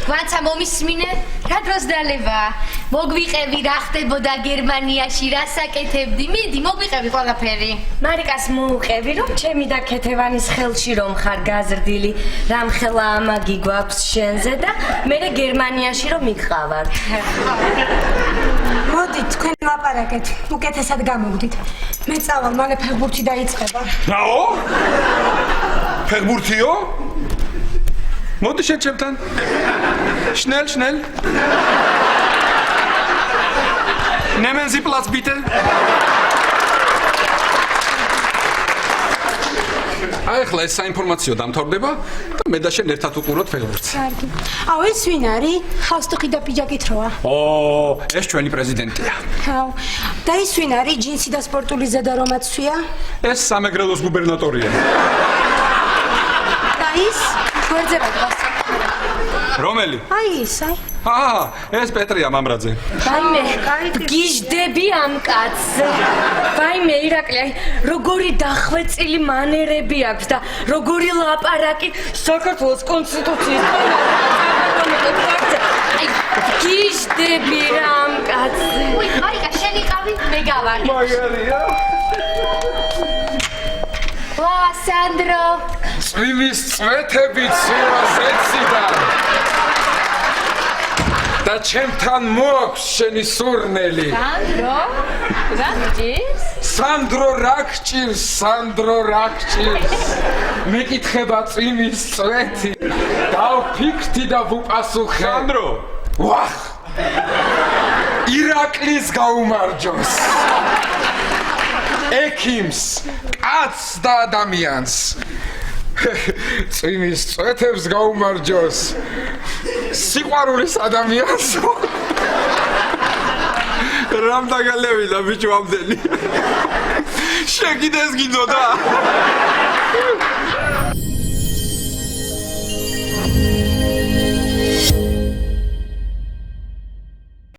ვანცა მომისმინე, რა დროს დალევა? მოგვიყევი რა ხდებოდა გერმანიაში, რა საკეთებდი? მიდი, მოგვიყევი ყველაფერი. მარიკას მოუყევი, რომ ჩემი და ქეთევანის ხელში რომ ხარ გაზრდილი, რამხელა ამაგი გვაქვს შენზე და მე გერმანიაში რომ მიყავართ. მოდით, თქვენ ლაპარაკეთ, უკეთესად გამოგდით. მე წავალ, მალე ფეხბურთი დაიწყება. რაო? ფეხბურთიო? მოდი შენ ჩემთან. Schnell. Nehmen Sie Platz bitte. ახლა ეს საინფორმაციო დამთავრდება და მე და შენ ერთად უყუროთ ფეხბურთს. კარგი. აუ, ეს ვინ არის? ხალსტუხი და პიჯაკით როა. ეს ჩვენი პრეზიდენტია. აუ, და ის ვინ არის? ჯინსი და სპორტული ზედა რომაცვია? ეს სამეგრელოს გუბერნატორია. და ის გვერდზე დგას. რომელი? აი ის, აი. ეს პეტრია მამრაძე. ვაიმე, გიჟდები ამ კაცზე. ვაიმე, ირაკლი, როგორი დახვეწილი მანერები აქვს და როგორი ლაპარაკი საქართველოს კონსტიტუციის აი, გიჟდები რა ამ კაცზე. უი, მარიკა, შენი ყავი მე გავარ. მაგარია. ვა, სანდრო. წვიმის წვეთები ცურას ეციდან. და ჩემთან მოაქვს შენი სურნელი. სანდრო? რა გჭირს? სანდრო რა გჭირს? მეკითხება წვიმის წვეთი. დავფიქრდი და ვუპასუხე. სანდრო. ვახ! ირაკლის გაუმარჯოს. ექიმს, კაცს და ადამიანს. წვიმის წვეთებს გაუმარჯოს. სიყვარულის ადამიანს. რამ დაგალევინა ბიჭო ამდენი. შენ კიდე ეს გინდოდა?